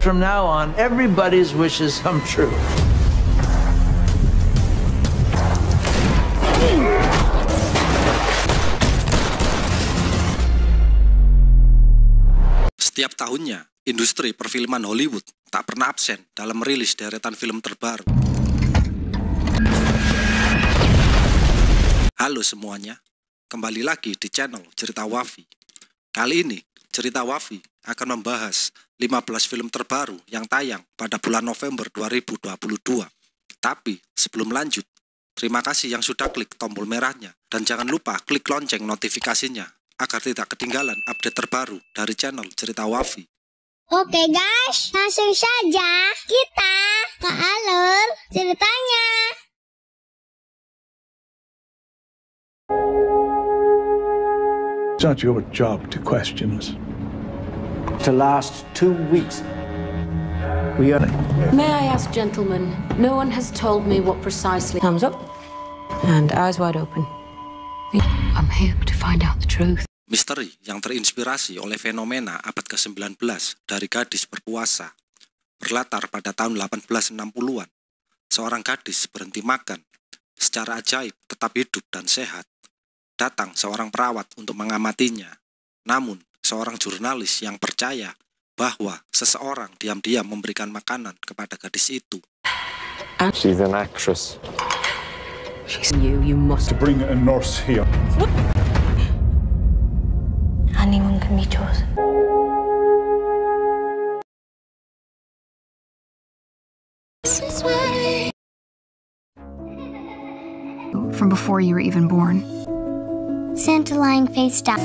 from now on, everybody's wishes come true. Setiap tahunnya, industri perfilman Hollywood tak pernah absen dalam merilis deretan film terbaru. Halo semuanya, kembali lagi di channel Cerita Wafi. Kali ini, Cerita Wafi akan membahas 15 film terbaru yang tayang pada bulan November 2022. Tapi sebelum lanjut, terima kasih yang sudah klik tombol merahnya dan jangan lupa klik lonceng notifikasinya agar tidak ketinggalan update terbaru dari channel Cerita Wafi. Oke guys, langsung saja kita ke alur ceritanya. It's not your job to question us. To last 2 weeks, we are... May I ask, gentlemen, no one has told me what precisely... Thumbs up and eyes wide open. I'm here to find out the truth. Misteri yang terinspirasi oleh fenomena abad ke-19 dari gadis berpuasa. Berlatar pada tahun 1860-an. Seorang gadis berhenti makan. Secara ajaib tetap hidup dan sehat. Datang seorang perawat untuk mengamatinya. Namun, seorang jurnalis yang percaya bahwa seseorang diam-diam memberikan makanan kepada gadis itu. She's an actress. She's you must... Bring a nurse here. Anyone can be chosen. From before you were even born. Santa lying face down.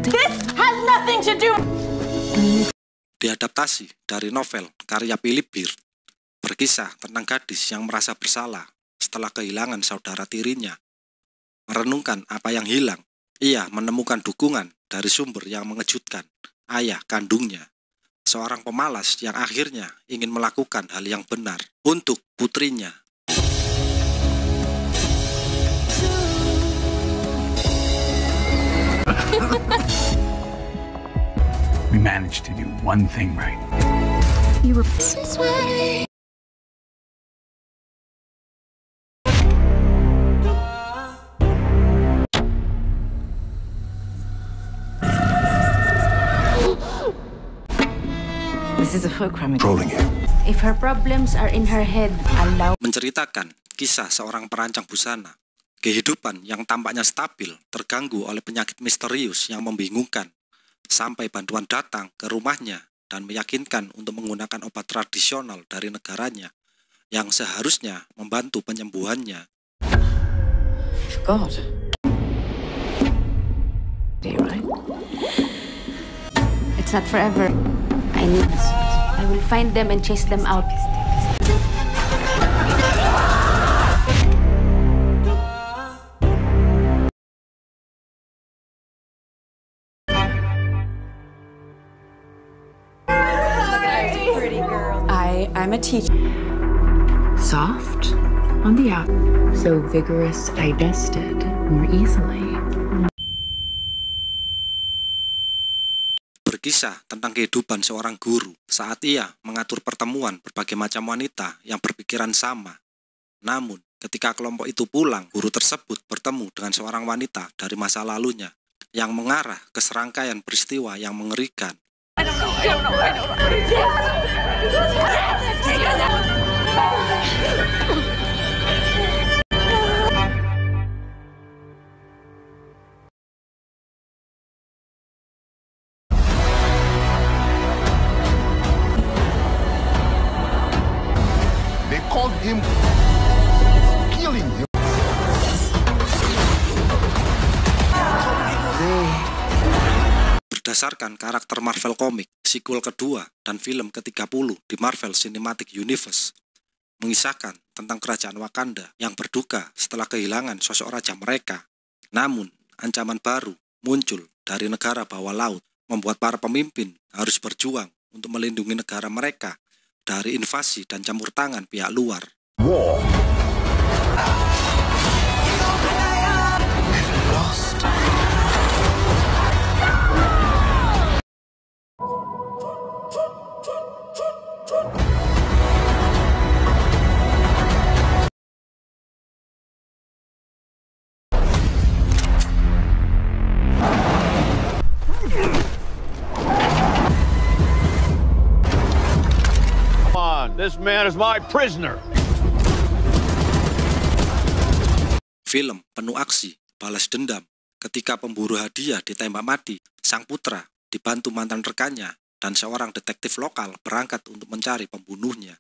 This has nothing to do. Diadaptasi dari novel karya Philip Beard, berkisah tentang gadis yang merasa bersalah setelah kehilangan saudara tirinya. Merenungkan apa yang hilang, ia menemukan dukungan dari sumber yang mengejutkan, ayah kandungnya. Seorang pemalas yang akhirnya ingin melakukan hal yang benar untuk putrinya. We managed to do one thing right. You were... This is a fulcrum. Trolling it. If her problems are in her head, allow... Menceritakan kisah seorang perancang busana. Kehidupan yang tampaknya stabil terganggu oleh penyakit misterius yang membingungkan. Sampai bantuan datang ke rumahnya dan meyakinkan untuk menggunakan obat tradisional dari negaranya yang seharusnya membantu penyembuhannya. God. Are you right? It's not forever. I need this. I will find them and chase them out. I'm a teacher. Soft on the out, so vigorous, digested more easily. Berkisah tentang kehidupan seorang guru saat ia mengatur pertemuan berbagai macam wanita yang berpikiran sama. Namun, ketika kelompok itu pulang, guru tersebut bertemu dengan seorang wanita dari masa lalunya yang mengarah ke serangkaian peristiwa yang mengerikan. I don't know. They called him killing him. Berdasarkan karakter Marvel Comics, sequel kedua dan film ke-30 di Marvel Cinematic Universe, mengisahkan tentang kerajaan Wakanda yang berduka setelah kehilangan sosok raja mereka. Namun, ancaman baru muncul dari negara bawah laut, membuat para pemimpin harus berjuang untuk melindungi negara mereka dari invasi dan campur tangan pihak luar. War. This man is my prisoner. Film penuh aksi, balas dendam, ketika pemburu hadiah ditembak mati, sang putra dibantu mantan rekannya dan seorang detektif lokal berangkat untuk mencari pembunuhnya.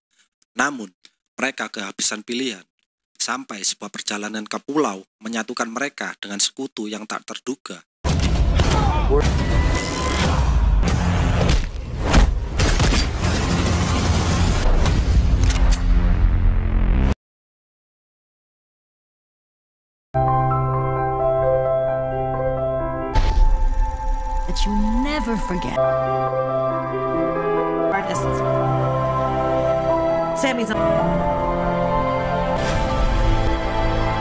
Namun, mereka kehabisan pilihan, sampai sebuah perjalanan ke pulau menyatukan mereka dengan sekutu yang tak terduga. That you never forget. Artists. Sammy's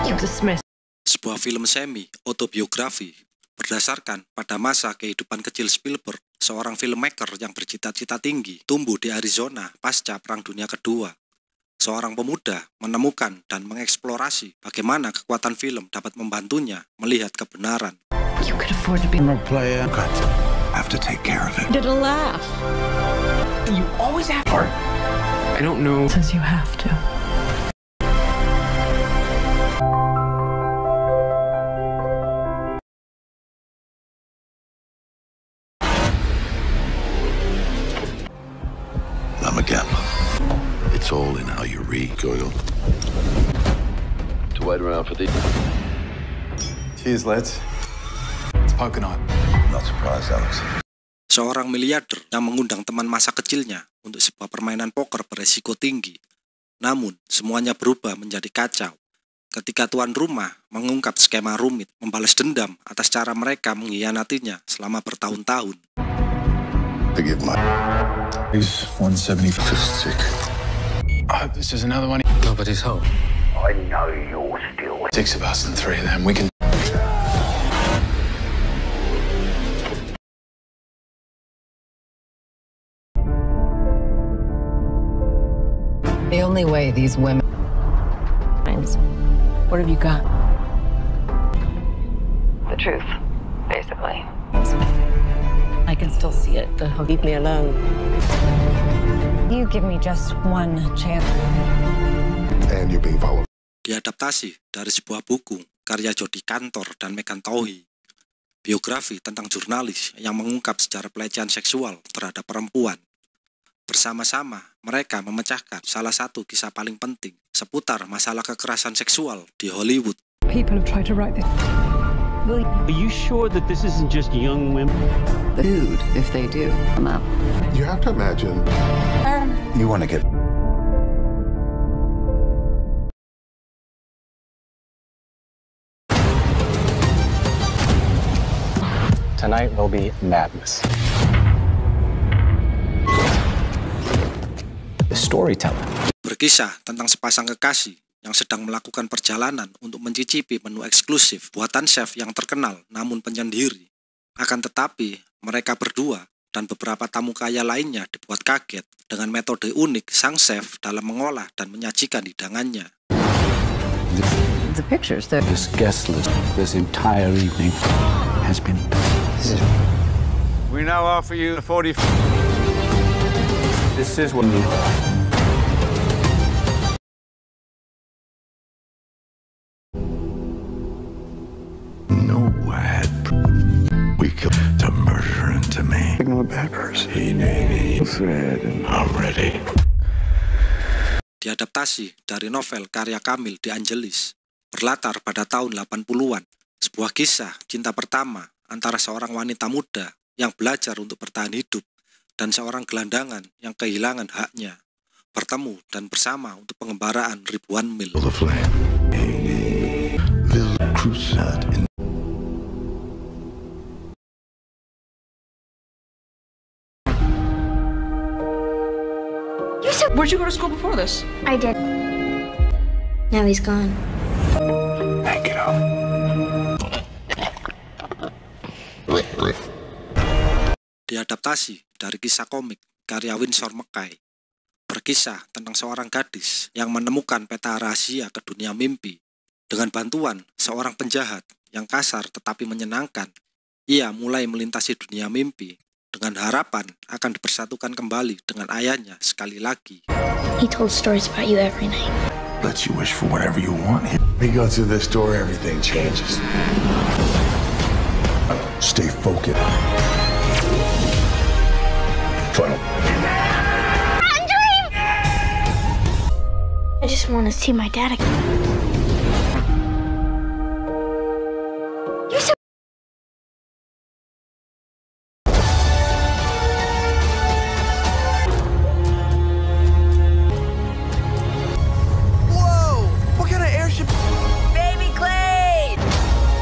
you dismiss. Sebuah film semi autobiografi berdasarkan pada masa kehidupan kecil Spielberg, seorang filmmaker yang bercita-cita tinggi, tumbuh di Arizona pasca Perang Dunia Kedua. Seorang pemuda menemukan dan mengeksplorasi bagaimana kekuatan film dapat membantunya melihat kebenaran. You could afford to be I'm a player. Got to have to take care of it. Did a laugh. You always have heart. I don't know. Says you have to. I'm a gambler. It's all in how you read. Going on. To wait around for the... Cheers, lads. It's poker night. Not surprised, Alex. Seorang miliarder yang mengundang teman masa kecilnya untuk sebuah permainan poker beresiko tinggi. Namun, semuanya berubah menjadi kacau ketika tuan rumah mengungkap skema rumit membalas dendam atas cara mereka mengkhianatinya selama bertahun-tahun. Forgive my... He's 175 sick. This is another one. Nobody's home. I know you're still... 6 of us and 3 of them. We can... The only way these women... What have you got? The truth, basically. I can still see it. Leave me alone. You give me just one chance. And you're being followed. Diadaptasi dari sebuah buku karya Jodie Cantor dan Megan Twohy, biografi tentang jurnalis yang mengungkap sejarah pelecehan seksual terhadap perempuan. Bersama-sama, mereka memecahkan salah satu kisah paling penting seputar masalah kekerasan seksual di Hollywood. People have tried to write this. Are you sure that this isn't just young women? The food, if they do come up. You have to imagine. You want to get... Tonight will be madness. The storyteller. Berkisah tentang sepasang kekasih yang sedang melakukan perjalanan untuk mencicipi menu eksklusif buatan chef yang terkenal namun penyendiri. Akan tetapi, mereka berdua dan beberapa tamu kaya lainnya dibuat kaget dengan metode unik sang chef dalam mengolah dan menyajikan hidangannya. The pictures, they're... This guest list, this entire evening, has been... We now offer you 40... This is what we... No ad. We killed the murderer into me. I'm a bad person. He Fred, and I'm ready. Diadaptasi dari novel karya Camille De Angelis, berlatar pada tahun 80-an, sebuah kisah cinta pertama antara seorang wanita muda yang belajar untuk bertahan hidup dan seorang gelandangan yang kehilangan haknya, bertemu dan bersama untuk pengembaraan ribuan mil. The flame. Villa Cruzat in... Where'd you go to school before this? I did. Now he's gone. Hang it up. Diadaptasi dari kisah komik karya Winsor McCay, berkisah tentang seorang gadis yang menemukan peta rahasia ke dunia mimpi. Dengan bantuan seorang penjahat yang kasar tetapi menyenangkan, ia mulai melintasi dunia mimpi dengan harapan akan dipersatukan kembali dengan ayahnya sekali lagi. He told stories about you every night. Lets you wish for whatever you want. We go through this door, everything changes. Stay focused. Funnel. I just want to see my dad again.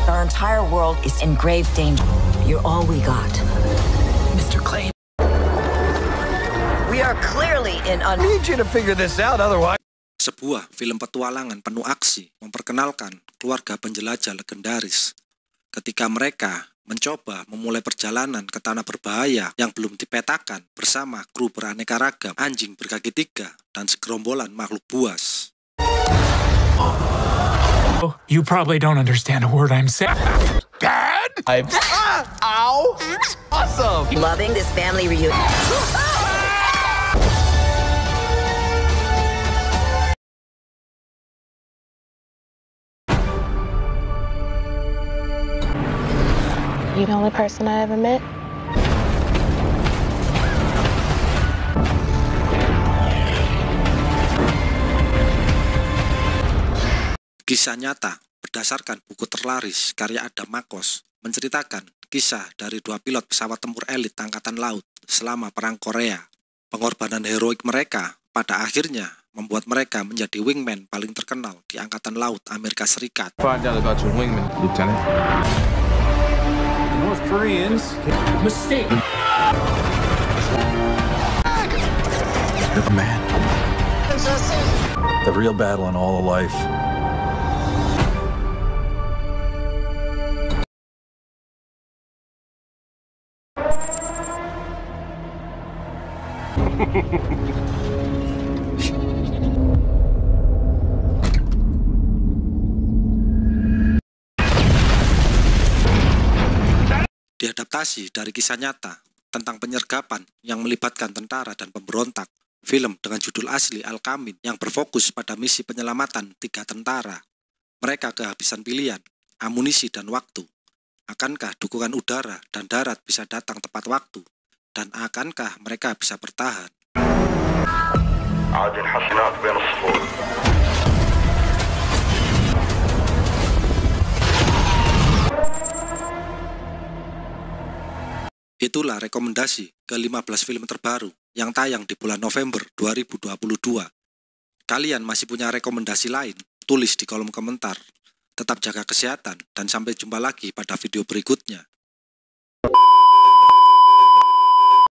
Our entire world is in grave danger. You're all we got. Mr. Clay. We are clearly in I need you to figure this out, otherwise. Sebuah film petualangan penuh aksi memperkenalkan keluarga penjelajah legendaris. Ketika mereka mencoba memulai perjalanan ke tanah berbahaya yang belum dipetakan bersama kru beraneka ragam, anjing berkaki 3, dan segerombolan makhluk buas. Oh, you probably don't understand a word I'm saying. Dad? Ow! Awesome! Loving this family reunion. You're the only person I ever met. Kisah nyata berdasarkan buku terlaris karya Adam Makos menceritakan kisah dari 2 pilot pesawat tempur elit Angkatan Laut selama Perang Korea. Pengorbanan heroik mereka pada akhirnya membuat mereka menjadi wingman paling terkenal di Angkatan Laut Amerika Serikat. Find out about your wingman, Lieutenant. North Koreans. Mistake. Man. The real battle in all of life. Diadaptasi dari kisah nyata tentang penyergapan yang melibatkan tentara dan pemberontak. Film dengan judul asli Al-Kamin yang berfokus pada misi penyelamatan 3 tentara. Mereka kehabisan pilihan, amunisi, dan waktu. Akankah dukungan udara dan darat bisa datang tepat waktu? Dan akankah mereka bisa bertahan? Itulah rekomendasi ke-15 film terbaru yang tayang di bulan November 2022. Kalian masih punya rekomendasi lain? Tulis di kolom komentar. Tetap jaga kesehatan dan sampai jumpa lagi pada video berikutnya.